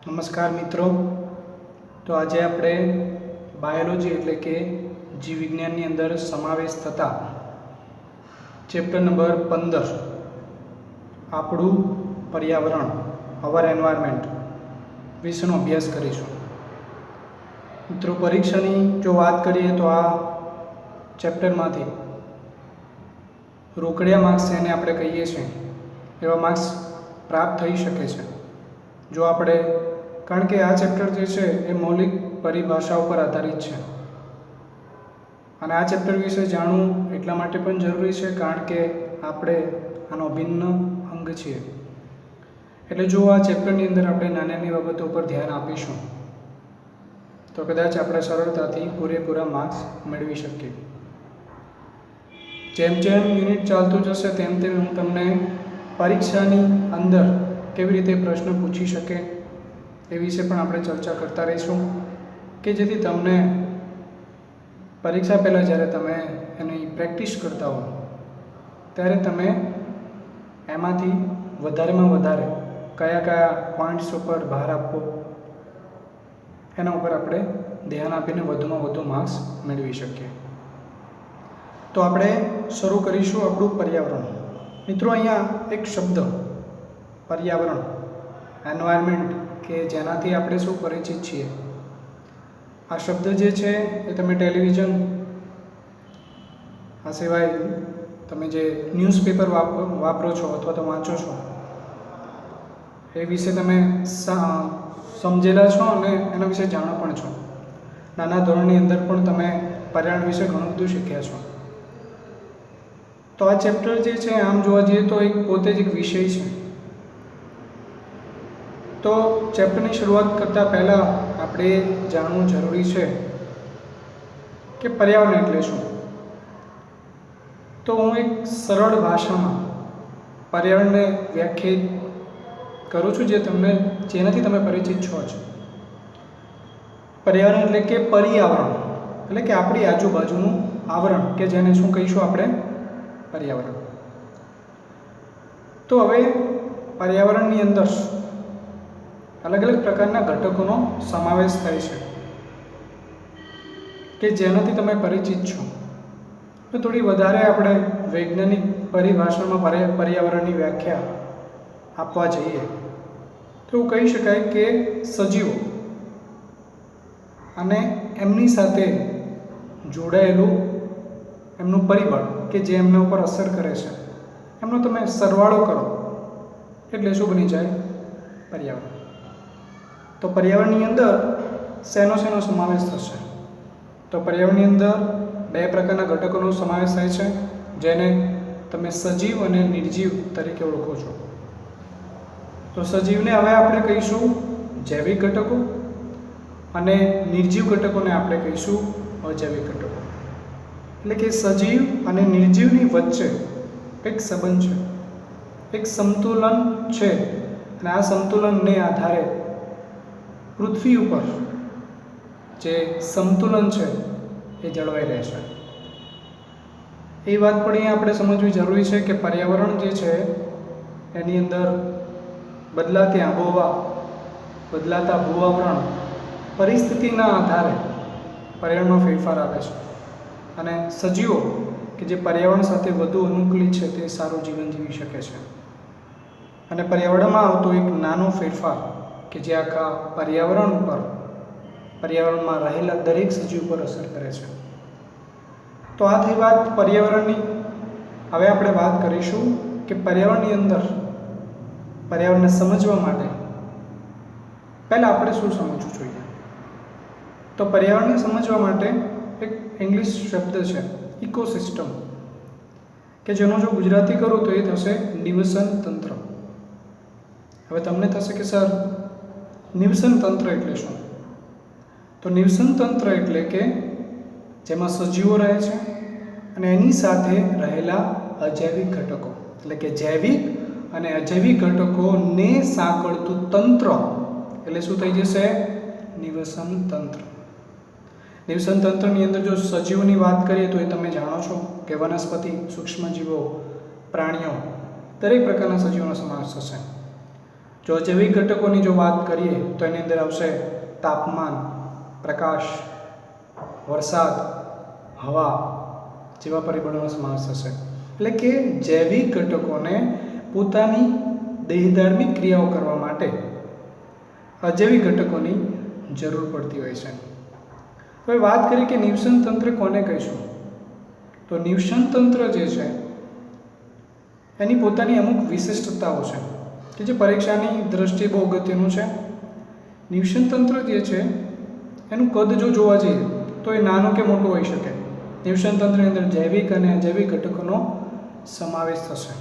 નમસ્કાર મિત્રો. તો આજે આપણે બાયોલોજી એટલે કે જીવ વિજ્ઞાનની અંદર સમાવેશ થતા ચેપ્ટર નંબર 15 આપણું પર્યાવરણ અવર એન્વાયરમેન્ટ વિશેનો અભ્યાસ કરીશું. મિત્રો, પરીક્ષાની જો વાત કરીએ તો આ ચેપ્ટરમાંથી રોકડિયા માર્ક્સ જેને આપણે કહીએ છીએ એવા માર્ક્સ પ્રાપ્ત થઈ શકે છે જો આપણે, કારણ કે આ ચેપ્ટર જે છે એ મૌલિક પરિભાષા ઉપર આધારિત છે અને આ ચેપ્ટર વિશે જાણવું એટલા માટે પણ જરૂરી છે કારણ કે આપણે આનો અભિન્ન અંગ છીએ. એટલે જો આ ચેપ્ટરની અંદર આપણે નાની નાની બાબતો ઉપર ધ્યાન આપીશું તો કદાચ આપણે સરળતાથી પૂરેપૂરા માર્ક્સ મેળવી શકીએ. જેમ જેમ યુનિટ ચાલતું જશે તેમ તેમ હું તમને પરીક્ષાની અંદર કેવી રીતે પ્રશ્ન પૂછી શકે એ વિશે પણ આપણે ચર્ચા કરતા રહીશું કે જેથી તમને પરીક્ષા પહેલાં જ્યારે તમે એની પ્રેક્ટિસ કરતા હો ત્યારે તમે એમાંથી વધારેમાં વધારે કયા કયા પોઈન્ટ્સ ઉપર ભાર આપવો એના ઉપર આપણે ધ્યાન આપીને વધુમાં વધુ માર્ક્સ મેળવી શકીએ. તો આપણે શરૂ કરીશું આપણું પર્યાવરણ. મિત્રો, અહીંયા એક શબ્દ પર્યાવરણ, એન્વાયરમેન્ટ, કે જેનાથી આપણે શું પરિચિત છીએ, આ શબ્દ જે છે એ તમે ટેલિવિઝન, આ સિવાય તમે જે ન્યૂઝપેપર વાપરો છો અથવા તો વાંચો છો એ વિશે તમે સમજેલા છો અને એના વિશે જાણો પણ છો. નાના ધોરણની અંદર પણ તમે પર્યાવરણ વિશે ઘણું બધું શીખ્યા છો. તો આ ચેપ્ટર જે છે આમ જોવા જઈએ તો એક પોતે જ એક વિષય છે. તો ચેપ્ટરની શરૂઆત કરતાં પહેલાં આપણે જાણવું જરૂરી છે કે પર્યાવરણ એટલે શું. તો હું એક સરળ ભાષામાં પર્યાવરણને વ્યાખ્યાયિત કરું છું જેનાથી તમે પરિચિત છો જ. પર્યાવરણ એટલે કે પર્યાવરણ એટલે કે આપણી આજુબાજુનું આવરણ, કે જેને શું કહીશું આપણે, પર્યાવરણ. તો હવે પર્યાવરણની અંદર અલગ અલગ પ્રકારના ઘટકોનો સમાવેશ થાય છે કે જેનાથી તમે પરિચિત છો. તો થોડી વધારે આપણે વૈજ્ઞાનિક પરિભાષામાં પર્યાવરણની વ્યાખ્યા આપવા જઈએ તો એવું કહી શકાય કે સજીવો અને એમની સાથે જોડાયેલું એમનું પરિબળ કે જે એમના ઉપર અસર કરે છે એમનો તમે સરવાળો કરો એટલે શું બની જાય, પર્યાવરણ. તો પર્યાવરણની અંદર શેનો સમાવેશ થશે? તો પર્યાવરણની અંદર બે પ્રકારના ઘટકોનો સમાવેશ થાય છે જેને તમે સજીવ અને નિર્જીવ તરીકે ઓળખો છો. તો સજીવને હવે આપણે કહીશું જૈવિક ઘટકો અને નિર્જીવ ઘટકોને આપણે કહીશું અજૈવિક ઘટકો. એટલે કે સજીવ અને નિર્જીવની વચ્ચે એક સંબંધ છે, એક સંતુલન છે અને આ સંતુલનને આધારે પૃથ્વી ઉપર જે સંતુલન છે એ જળવાઈ રહેશે. એ વાત પણ અહીંયા આપણે સમજવી જરૂરી છે કે પર્યાવરણ જે છે એની અંદર બદલાતી આબોહવા, બદલાતા ભૂઆવરણ, પરિસ્થિતિના આધારે પર્યાવરણમાં ફેરફાર આવે છે અને સજીવો કે જે પર્યાવરણ સાથે વધુ અનુકૂલિત છે તે સારું જીવન જીવી શકે છે. અને પર્યાવરણમાં આવતો એક નાનો ફેરફાર કે જે આખા પર્યાવરણમાં રહેલા દરેક સજીવ પર અસર કરે છે. તો આ થઈ વાત પર્યાવરણની. હવે આપણે વાત કરીશું કે પર્યાવરણની અંદર પર્યાવરણને સમજવા માટે પહેલાં આપણે શું સમજવું જોઈએ. તો પર્યાવરણને સમજવા માટે એક ઇંગ્લિશ શબ્દ છે ઇકોસિસ્ટમ, કે જેનો જો ગુજરાતી કરું તો એ થશે નિવસન તંત્ર. હવે તમને થશે કે સર નિવસન તંત્ર એટલે શું? તો નિવસન તંત્ર એટલે કે જેમાં સજીવો રહે છે અને એની સાથે રહેલા અજૈવિક ઘટકો, એટલે કે જૈવિક અને અજૈવિક ઘટકોને સાંકળતું તંત્ર એટલે શું થઈ જશે? નિવસન તંત્ર. નિવસન તંત્રની અંદર જો સજીવોની વાત કરીએ તો એ તમે જાણો છો કે વનસ્પતિ, સૂક્ષ્મજીવો, પ્રાણીઓ, દરેક પ્રકારના સજીવોનો સમાવેશ થશે. જો જૈવિક ઘટકોની જો વાત કરીએ તો એની અંદર આવશે તાપમાન, પ્રકાશ, વરસાદ, હવા જેવા પરિબળોનો સમાવેશ થશે. એટલે કે જૈવિક ઘટકોને પોતાની દેહધાર્મિક ક્રિયાઓ કરવા માટે અજૈવિક ઘટકોની જરૂર પડતી હોય છે. હવે વાત કરીએ કે નિવસન તંત્ર કોને કહીશું, તો નિવસન તંત્ર જે છે એની પોતાની અમુક વિશિષ્ટતાઓ છે કે જે પરીક્ષાની દ્રષ્ટિએ બહુ અગત્યનું છે. નિવસન તંત્ર જે છે એનું કદ જો જોવા જઈએ તો એ નાનું કે મોટું હોઈ શકે. નિવસન તંત્રની અંદર જૈવિક અને અજૈવિક ઘટકોનો સમાવેશ થશે.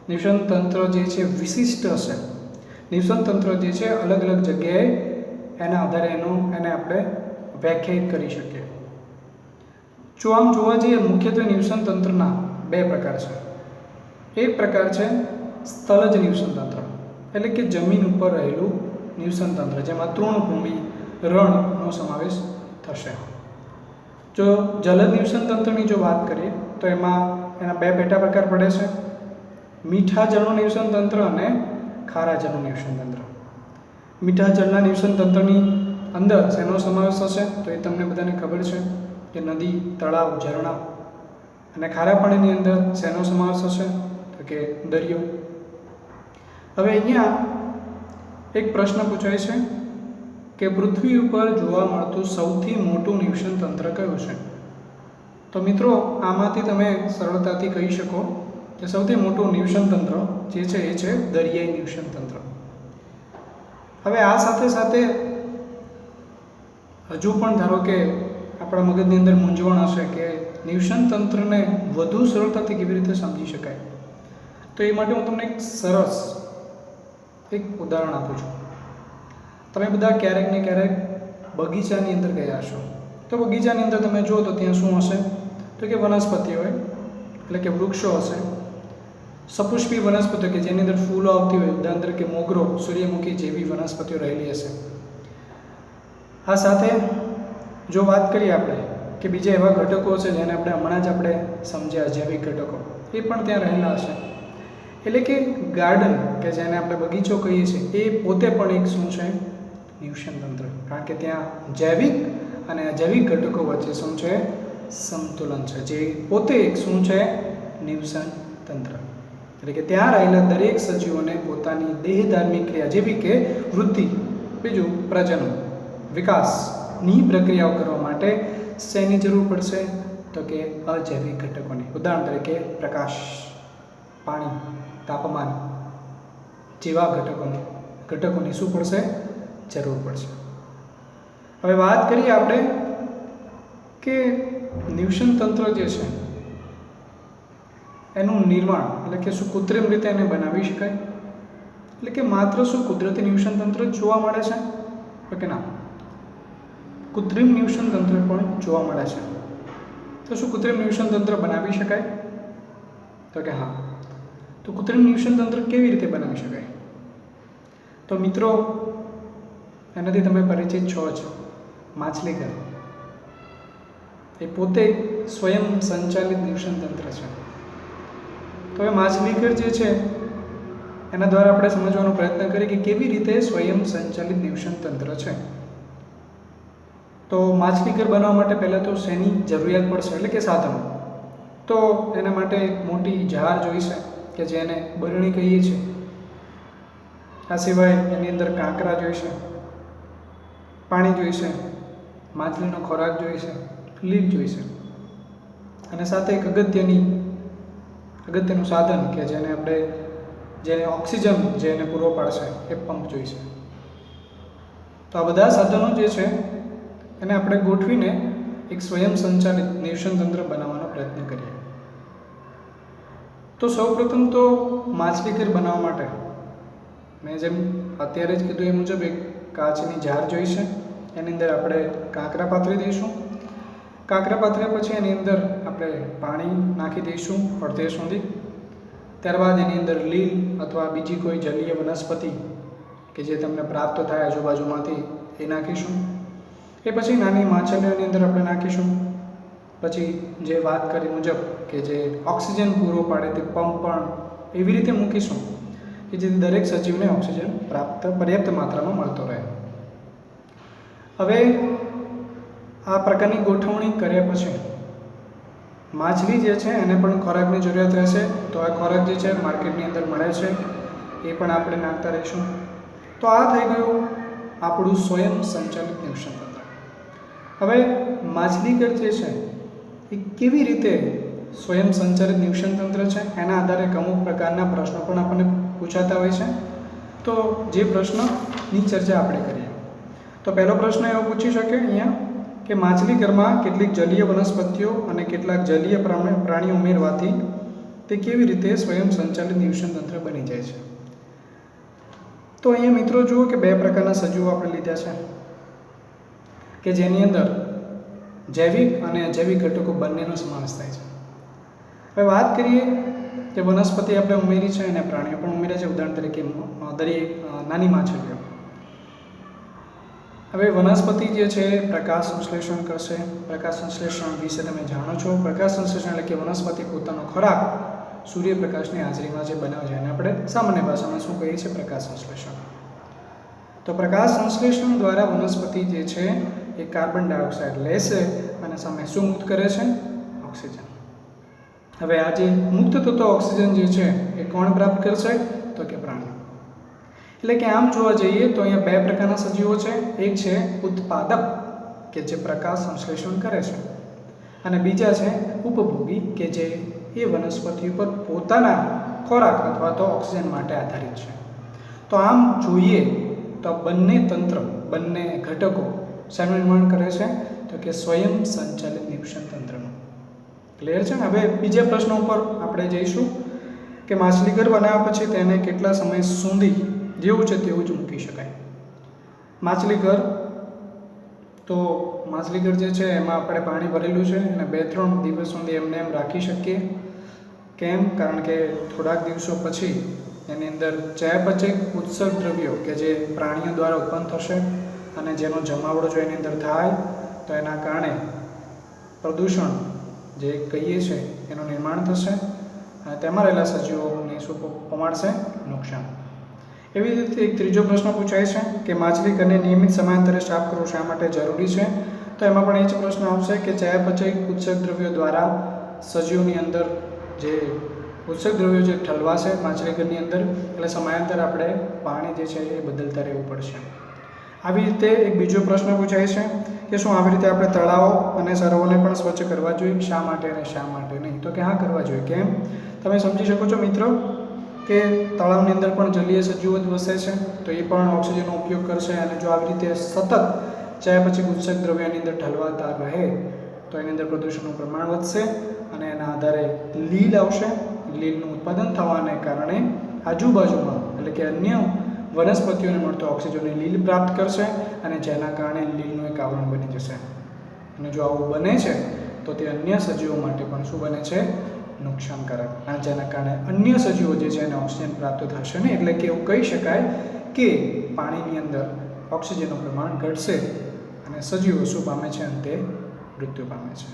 નિવસન તંત્ર જે છે વિશિષ્ટ હશે. નિવસન તંત્ર જે છે અલગ અલગ જગ્યાએ એના આધારે એને આપણે વ્યાખ્યાયિત કરી શકીએ. જો આમ જોવા જઈએ મુખ્યત્વે નિવસન તંત્રના બે પ્રકાર છે. એક પ્રકાર છે સ્થલજ નિવસન તંત્ર, એટલે કે જમીન ઉપર રહેલું નિવસન તંત્ર, જેમાં તૃણભૂમિ, રણનો સમાવેશ થશે. જો જલદ નિવસન તંત્રની જો વાત કરીએ તો એમાં એના બે પેટા પ્રકાર પડે છે: મીઠા જળનું નિવસન તંત્ર અને ખારા જળનું નિવસન તંત્ર. મીઠા જળના નિવસન તંત્રની અંદર શેનો સમાવેશ થશે, તો એ તમને બધાને ખબર છે કે નદી, તળાવ, ઝરણા. અને ખારા પાણીની અંદર શેનો સમાવેશ થશે, તો કે દરિયો. હવે અહીંયા એક પ્રશ્ન પૂછાય છે કે પૃથ્વી ઉપર જોવા મળતું સૌથી મોટું નિવસન તંત્ર કયું છે? તો મિત્રો આમાંથી તમે સરળતાથી કહી શકો કે સૌથી મોટું નિવસન તંત્ર જે છે એ છે દરિયાઈ નિવસન તંત્ર. હવે આ સાથે સાથે હજુ પણ ધારો કે આપણા મગજની અંદર મૂંઝવણ હશે કે નિવસન તંત્રને વધુ સરળતાથી કેવી રીતે સમજી શકાય, તો એ માટે હું તમને એક સરસ ઉદાહરણ આપું છું. તમે બધા ક્યારેક ને ક્યારેક બગીચાની અંદર ગયા હશો. તો બગીચાની અંદર તમે જુઓ તો ત્યાં શું હશે, તો કે વનસ્પતિ હોય, એટલે કે વૃક્ષો હશે. સપુષ્પી વનસ્પતિઓ કે જેની અંદર ફૂલો આવતી હોય, ઉદાહરણ તરીકે મોગરો, સૂર્યમુખી જેવી વનસ્પતિઓ રહેલી હશે. આ સાથે જો વાત કરીએ આપણે કે બીજા એવા ઘટકો છે જેને આપણે હમણાં જ સમજ્યા, જૈવિક ઘટકો, એ પણ ત્યાં રહેલા હશે. એટલે કે ગાર્ડન કે જેને આપણે બગીચો કહીએ છીએ એ પોતે પણ એક શું છે, નિવસન તંત્ર. કારણ કે ત્યાં જૈવિક અને અજૈવિક ઘટકો વચ્ચે શું છે, સંતુલન છે, જે પોતે એક શું છે, નિવસન તંત્ર. એટલે કે ત્યાં રહેલા દરેક સજીવોને પોતાની દેહધાર્મિક ક્રિયા જેવી કે વૃદ્ધિ, બીજું પ્રજનન, વિકાસની પ્રક્રિયાઓ કરવા માટે શેની જરૂર પડશે, તો કે અજૈવિક ઘટકોની. ઉદાહરણ તરીકે પ્રકાશ, પાણી, તાપમાન જેવા ઘટકોની શું પડશે, જરૂર પડશે. હવે વાત કરીએ આપણે કે નિવસન તંત્ર જે છે એનું નિર્માણ, એટલે કે શું કૃત્રિમ રીતે એને બનાવી શકાય, એટલે કે માત્ર શું કુદરતી નિવસન તંત્ર જ જોવા મળે છે, તો કે ના, કૃત્રિમ નિવસન તંત્ર પણ જોવા મળે છે. તો શું કૃત્રિમ નિવસન તંત્ર બનાવી શકાય, તો કે હા. તો કૃત્રિમ નિવસન તંત્ર કેવી રીતે બનાવી શકાય, તો મિત્રો એનાથી તમે પરિચિત છો જ, માછલીઘર. એ પોતે સ્વયં સંચાલિત નિવસન તંત્ર છે. તો એ માછલીઘર જે છે એના દ્વારા આપણે સમજવાનો પ્રયત્ન કરીએ કે કેવી રીતે સ્વયં સંચાલિત નિવસન તંત્ર છે. તો માછલીઘર બનાવવા માટે પહેલાં તો શેની જરૂરિયાત પડશે, એટલે કે સાધનો. તો એના માટે એક મોટી જાર જોઈશે કે જેને બરણી કહીએ છીએ. આ સિવાય એની અંદર કાંકરા જોઈશે, પાણી જોઈશે, માછલીનો ખોરાક જોઈશે, લીલ જોઈશે, અને સાથે એક અગત્યનું સાધન કે જેને ઓક્સિજન જેને પૂરો પાડશે એ પંપ જોઈશે. તો આ બધા સાધનો જે છે એને આપણે ગોઠવીને એક સ્વયં સંચાલિત નિવસન તંત્ર બનાવવાનો પ્રયત્ન કરીએ. તો સૌપ્રથમ તો માછલીઘર બનાવવા માટે મેં જેમ અત્યારે જ કીધું એ મુજબ એક કાચની જાર જોઈશે. એની અંદર આપણે કાંકરા પાથરી દઈશું. કાંકરા પાથર્યા પછી એની અંદર આપણે પાણી નાખી દઈશું અડધે સુધી. ત્યારબાદ એની અંદર લીલ અથવા બીજી કોઈ જલીય વનસ્પતિ કે જે તમને પ્રાપ્ત થાય આજુબાજુમાંથી એ નાખીશું. એ પછી નાની માછલીઓની અંદર આપણે નાખીશું. પછી જે વાત કરી મુજબ કે જે ઓક્સિજન પૂરો પાડે તે પંપ પણ એવી રીતે મૂકીશું કે જેથી દરેક સજીવને ઓક્સિજન પર્યાપ્ત માત્રામાં મળતો રહે. હવે આ પ્રકારની ગોઠવણી કર્યા પછી માછલી જે છે એને પણ ખોરાકની જરૂરિયાત રહેશે. તો આ ખોરાક જે છે માર્કેટની અંદર મળે છે, એ પણ આપણે નાખતા રહીશું. તો આ થઈ ગયું આપણું સ્વયં સંચાલિત નિવસન તંત્ર. હવે માછલીઘર જે છે એ કેવી રીતે સ્વયં સંચાલિત નિવસન તંત્ર છે એના આધારે અમુક પ્રકારના પ્રશ્નો પણ આપણને પૂછાતા હોય છે. તો જે પ્રશ્નની ચર્ચા આપણે કરીએ તો પહેલો પ્રશ્ન એવો પૂછી શકે અહીંયા કે માછલીઘરમાં કેટલીક જલીય વનસ્પતિઓ અને કેટલાક જલીય પ્રાણીઓ ઉમેરવાથી તે કેવી રીતે સ્વયં સંચાલિત નિવસન તંત્ર બની જાય છે. તો અહીંયા મિત્રો જુઓ કે બે પ્રકારના સજીવો આપણે લીધા છે કે જેની અંદર જૈવિક અને અજૈવિક ઘટકો બંનેનો સમાવેશ થાય છે. હવે વાત કરીએ કે વનસ્પતિ આપણે ઉમેરી છે અને પ્રાણીઓ પણ ઉમેર્યા છે. ઉદાહરણ તરીકે નાની માછલીઓ. હવે વનસ્પતિ જે છે પ્રકાશ સંશ્લેષણ કરશે. પ્રકાશ સંશ્લેષણ વિશે તમે જાણો છો. પ્રકાશ સંશ્લેષણ એટલે કે વનસ્પતિ પોતાનો ખોરાક સૂર્યપ્રકાશની હાજરીમાં જે બનાવે છે એને આપણે સામાન્ય ભાષામાં શું કહીએ છીએ? પ્રકાશ સંશ્લેષણ. તો પ્રકાશ સંશ્લેષણ દ્વારા વનસ્પતિ જે છે એ કાર્બન ડાયોક્સાઇડ લેશે અને સામે શું મુક્ત કરે છે? ઓક્સિજન. હવે આ જે મુક્ત થતો ઓક્સિજન જે છે એ કોણ પ્રાપ્ત કરશે? તો કે પ્રાણીઓ. એટલે કે આમ જોવા જઈએ તો અહીંયા બે પ્રકારના સજીવો છે. એક છે ઉત્પાદક કે જે પ્રકાશ સંશ્લેષણ કરે છે, અને બીજા છે ઉપભોગી કે જે એ વનસ્પતિ ઉપર પોતાના ખોરાક અથવા તો ઓક્સિજન માટે આધારિત છે. તો આમ જોઈએ તો બંને તંત્ર, બંને ઘટકો શાનું નિર્માણ કરે છે? તો કે સ્વયં સંચાલિત નિવસન તંત્રનું. ક્લિયર છે ને? હવે બીજા પ્રશ્ન ઉપર આપણે જઈશું કે માછલીઘર બનાવ્યા પછી તેને કેટલા સમય સુધી જેવું છે તેવું જ મૂકી શકાય? માછલીઘર જે છે એમાં આપણે પાણી ભરેલું છે અને 2-3 દિવસ સુધી એમને એમ રાખી શકીએ. કેમ? કારણ કે થોડાક દિવસો પછી એની અંદર ચયાપચય ઉત્સર્ગ દ્રવ્યો કે જે પ્રાણીઓ દ્વારા ઉત્પન્ન થશે અને જેનો જમાવડો જો એની અંદર થાય તો એના કારણે પ્રદૂષણ જે કહીએ છીએ એનું નિર્માણ થશે અને તેમાં રહેલા સજીવોને શું પહોંચાડશે? નુકસાન. એવી રીતે એક ત્રીજો પ્રશ્ન પૂછાય છે કે માછલીઘરને નિયમિત સમયાંતરે સાફ કરવું શા માટે જરૂરી છે? તો એમાં પણ એ જ પ્રશ્ન આવશે કે ચયાપચય ઉત્સર્ગ દ્રવ્યો દ્વારા સજીવોની અંદર જે ઉત્સર્ગ દ્રવ્યો જે ઠલવાશે માછલીઘરની અંદર, એટલે સમયાંતરે આપણે પાણી જે છે એ બદલતા રહેવું પડશે. આવી રીતે એક બીજો પ્રશ્ન પૂછાય છે કે શું આવી રીતે આપણે તળાવો અને સરોવરને પણ સ્વચ્છ કરવા જોઈએ? શા માટે અને શા માટે નહીં? તો કે હા, કરવા જોઈએ. કેમ? તમે સમજી શકો છો મિત્રો કે તળાવની અંદર પણ જલીય સજીવો જ વસે છે, તો એ પણ ઓક્સિજનનો ઉપયોગ કરશે અને જો આવી રીતે સતત ચયાપચય ઉત્સર્ગ દ્રવ્યની અંદર ઠલવાતા રહે તો એની અંદર પ્રદૂષણનું પ્રમાણ વધશે અને એના આધારે લીલ આવશે. લીલનું ઉત્પાદન થવાને કારણે આજુબાજુમાં એટલે કે અન્ય વનસ્પતિઓને મળતો ઓક્સિજનની લીલ પ્રાપ્ત કરશે અને જેના કારણે લીલનું એક આવરણ બની જશે. અને જો આવું બને છે તો તે અન્ય સજીવો માટે પણ શું બને છે? નુકસાનકારક. અને જેના કારણે અન્ય સજીવો જે છે એને ઓક્સિજન પ્રાપ્ત થશે નહીં. એટલે કે એવું કહી શકાય કે પાણીની અંદર ઓક્સિજનનું પ્રમાણ ઘટશે અને સજીવો શું પામે છે? અંતે મૃત્યુ પામે છે.